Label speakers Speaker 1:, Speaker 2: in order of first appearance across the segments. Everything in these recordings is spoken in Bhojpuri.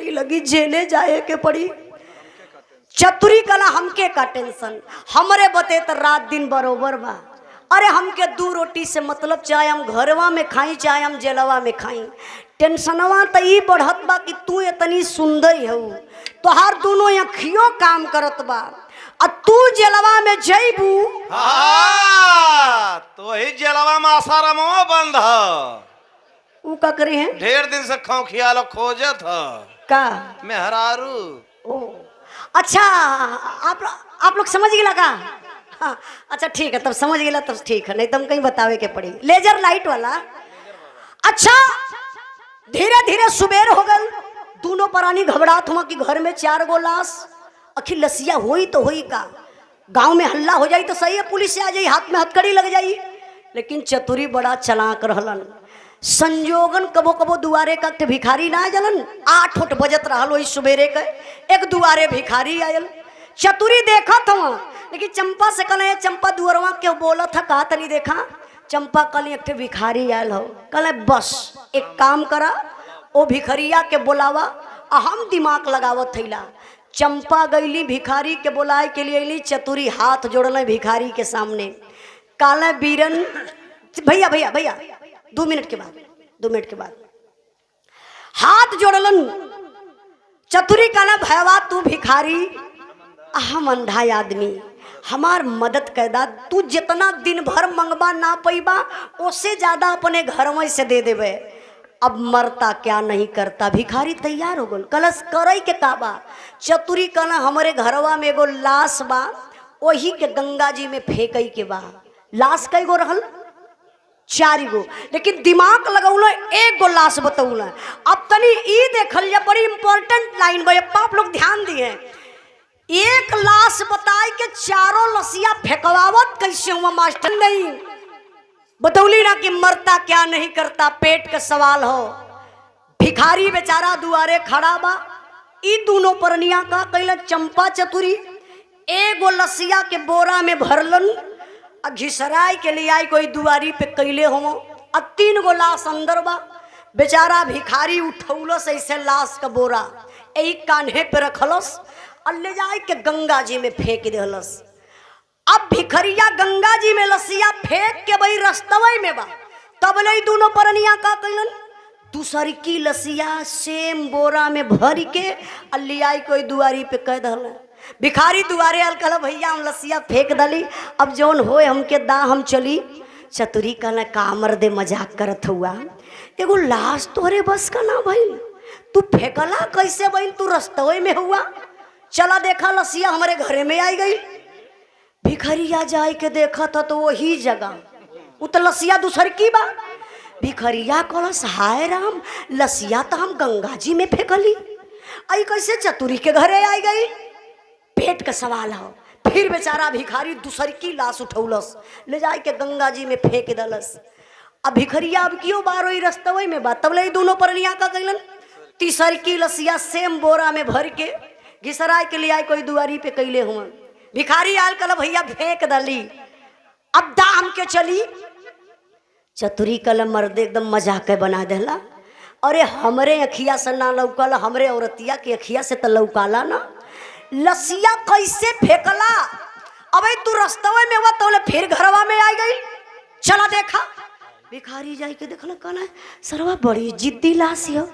Speaker 1: गाड़ी लगी जेले जाए के पड़ी। चतुरी कला हमके का टेंशन, हमरे बते तो रात दिन बरोबर बा। अरे हमके 2 रोटी से मतलब, चाहे हम घरवा में खाई चाहे हम जेलवा में खाई। टेंशनवा तो ई बढ़त बा कि तू इतनी सुंदर हो, तोहार दोनों अखियों काम करत बा, और तू जेलवा में जईबू।
Speaker 2: तो ही जेलवा में आसारामवा बंद है।
Speaker 1: ऊ का करे हैं?
Speaker 2: ढेर दिन से खौखिया लो खोजत है
Speaker 1: का
Speaker 2: मेहरारू।
Speaker 1: ओ अच्छा, आप लोग समझ गए का? हाँ अच्छा ठीक है, तब समझ गया तब ठीक है, नहीं तुम कहीं बतावे के पड़ी। लेजर लाइट वाला। अच्छा धीरे धीरे सुबेर हो गल, दोनों प्राणी घबरात हुआ कि घर में 4 गो लाश। आखिर लसिया होई तो होई का, गांव में हल्ला हो जाई तो सही है, पुलिस से आ जाई, हाथ में हथकड़ी लग जाई। लेकिन चतुरी बड़ा चलाक रहलन। संजोगन कबो कबो दुआरे का भिखारी ना जलन, 8 बजत रहल वही सुबेरे के, एक दुआरे भिखारी आयल। चतुरी देखा था, लेकिन चंपा से कल चंपा दुअरवा क्यों बोला था, कहा तनी देखा। चंपा कल एक भिखारी आयल हो, कल बस एक काम करा, ओ भिखरिया के बोलावा, हम दिमाग लगावत थैला। चंपा गईली भिखारी के बुलाए के लिए अली। चतुरी हाथ जोड़ल भिखारी के सामने, काले बीरन भैया भैया भैया 2 मिनट के बाद, 2 मिनट के बाद हाथ जोड़लन। चतुरी काला भैया तू भिखारी, हम अंधा आदमी, हमार मदद कैदा, तू जितना दिन भर मंगबा ना पैबा उससे ज्यादा अपने घर में से दे देवे। अब मरता क्या नहीं करता। भिखारी तैयार हो गल, कलश करई के काबा। चतुरी कहना हमारे घरवा में एगो लाश बा, वही के गंगा जी में फेंकई के बा। लाश कई गो रहल? 4 गो, लेकिन दिमाग लगौल 1 गो लाश बतौल। अब तनी ई देखल जा, बड़ी इंपॉर्टेंट लाइन बा, आप लोग ध्यान दिए। 1 लाश बताई के 4 लसिया फेंकवावत कैसे हुआ मास्टर नहीं बतौली ना कि मरता क्या नहीं करता, पेट का सवाल हो। भिखारी बेचारा दुआरे खड़ा बा। ई दोनों परनिया का कैला चंपा चतुरी 1 गो लसिया के बोरा में भरलन, घिसराई के लिए आई कोई दुआरी पे कैले हो। 3 गो लाश अंदर बा। बेचारा भिखारी उठौलस ऐसे लाश का बोरा, यही कान्हे पे रखलस और ले जाए के गंगा जी में फेंक देहलस। अब भिखरिया गंगा जी में लसिया फेंक के वही रस्तवई में बा। तब ले दोनों परनिया का कैलन, दूसरी की लसिया सेम बोरा में भर के अलियाई कोई दुआरी पे कह दल। भिखारी दुआरे आल कहला भैया हम लसिया फेंक दली, अब जौन होए हमके दा, हम चली। चतुरी कहला कामर दे मजाक करत हुआ, एगो लाश तोरे बस का ना भइल, तू फेंकला कैसे बहन, तू रस्तवे में हुआ, चला देखा लसिया हमारे घरे में आई गई। भिखरिया जाए के देखा था तो वही जगह उत लसिया दूसर की बा। भिखरिया कहलस हाय राम, लसिया तो हम गंगा जी में फेंकली, आई कैसे चतुरी के घरे आई गई, पेट का सवाल हो। फिर बेचारा भिखारी दूसरी की लाश उठौलस, ले जाए के गंगा जी में फेंक दलस। अब भिखरिया अब क्यों बार वही रस्तवे में बा। तब ले दोनों परनिया का कैलन, तीसरी की लसिया सेम बोरा में भर के घिसराय के लिए आई कोई दुआरी पे कैले हुआ। भिखारी आल कल भैया फेंक दली, अब दाम के चली। चतुरी कल मर्द एकदम मजाक बना देला, अरे हमरे अखिया से ना लौकल, हमरे औरतिया के अखिया से तो लौकाला ना, लसिया कैसे फेंकला। अब तू रस्तवे में हुआ तो फिर घरवा में आ गई, चला देखा। भिखारी जाए के देखला, कहना सरवा बड़ी जिद्दी लाश हो,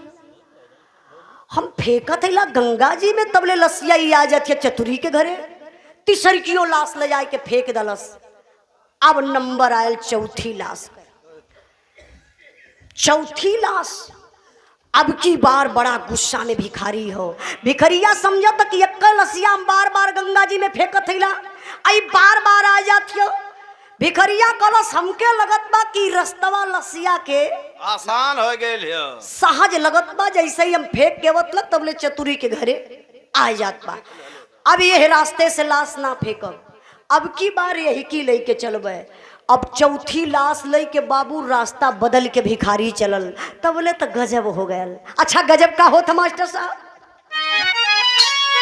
Speaker 1: हम फेंकत है गंगा जी में, तब ले लसिया ही आ जाती है चतुरी के घरे। तीसरी की लाश ले जाए के फेंक दलस। अब नंबर आयल चौथी लाश। चौथी लाश अब की बार बड़ा गुस्सा में भिखारी हो। भिखरिया समझत कि एक लसिया हम बार बार गंगा जी में फेंकत है, आई बार बार आ जाती हो। भिखरिया कलश हमके लगत बा कि रस्तवा लसिया के
Speaker 2: आसान हो गए,
Speaker 1: सहज लगत बा, जैसे ही हम फेंक के वतलक तब ले चतुरी के घरे आ जात बा। अब ये रास्ते से लाश ना फेंकब, अब की बार यही की लेके चलबे। अब चौथी लाश ले के बाबू रास्ता बदल के भिखारी चलल, तब बोले तो गजब हो गया। अच्छा गजब का होता मास्टर साहब।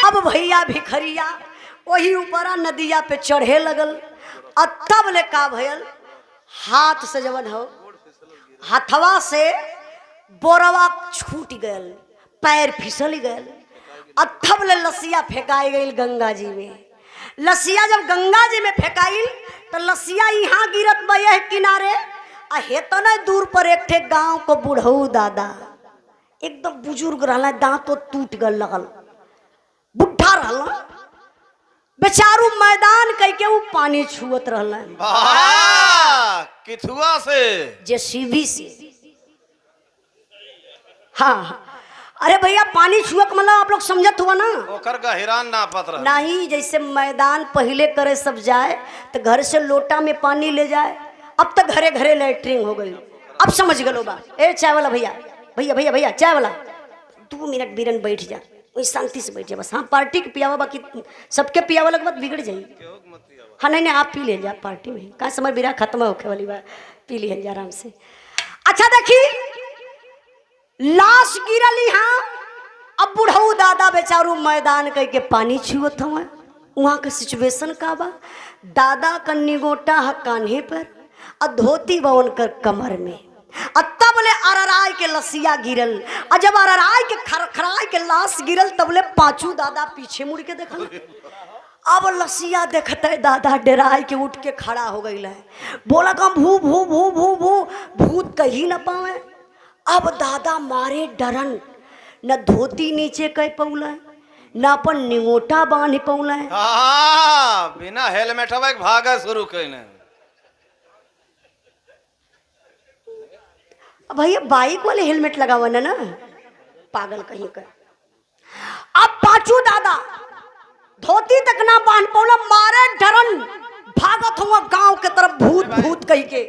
Speaker 1: अब भैया भिखरिया वही ऊपरा नदिया पे चढ़े लगल, और तब ले का भयल, हाथ से जवन हो हथवा से बोरवा छूट गयल, पैर फिसल गए। अथब ले लसिया फेंकाई गई गंगा जी में। लसिया जब गंगा जी में फेंकाई तो लसिया यहाँ गिरत बये किनारे। आ हेतना दूर पर एक ठे गांव को बुढ़ऊ दादा एकदम बुजुर्ग रहला, दांत तो टूट गल लगल, बुढ़ा रहला बेचारू मैदान कह के वो पानी छुअत रहला
Speaker 2: वाह किथुआ से
Speaker 1: जेसीबी से। हाँ अरे भैया पानी छुअक मतलब आप लोग समझत हुआ ना,
Speaker 2: ओकर गहिरान नापत रह
Speaker 1: नहीं जैसे मैदान पहले करे सब जाए तो घर से लोटा में पानी ले जाए, अब तक घरे घरे लैट्रिन हो गई। अब समझ गलो बा। ए चाय वाला भैया भैया भैया भैया चाय वाला 2 मिनट बीरन बैठ जा, वही शांति से बैठ जा बस। हाँ पार्टी के पियावा बाकी सबके पियावा लग बात बिगड़ जाई। हाँ नहीं नहीं आप पी ले जा पार्टी में, कहाँ समय बिरा खत्म होके वाली बात, पी ली जा आराम से। अच्छा देखी लाश गिरली। हाँ अब बुढ़ऊ दादा बेचारू मैदान कह के पानी छुअत हुआ। वहाँ का सिचुएशन का बा, दादा का निगोटा है कान्हे पर और धोती बवन कर कमर में। तब ले अरराय के लसिया गिरल, और जब अरराय के खरखराय के लाश गिरल तब ले पांचू दादा पीछे मुड़ के देखल। अब लसिया देखते दादा डराय के उठ के खड़ा हो गई है, बोला कम भू भू भू भू भू भूत कही न पावे। अब दादा मारे डरन, न धोती नीचे कह पौला न अपन निगोटा बांध पौला।
Speaker 2: बिना हेलमेट भागा शुरू कइने।
Speaker 1: भैया बाइक वाले हेलमेट लगावा ना पागल कहीं का। अब पांचू दादा धोती तक ना बांध पौला, मारे डरन भागत हुआ गांव के तरफ भूत भूत कह के।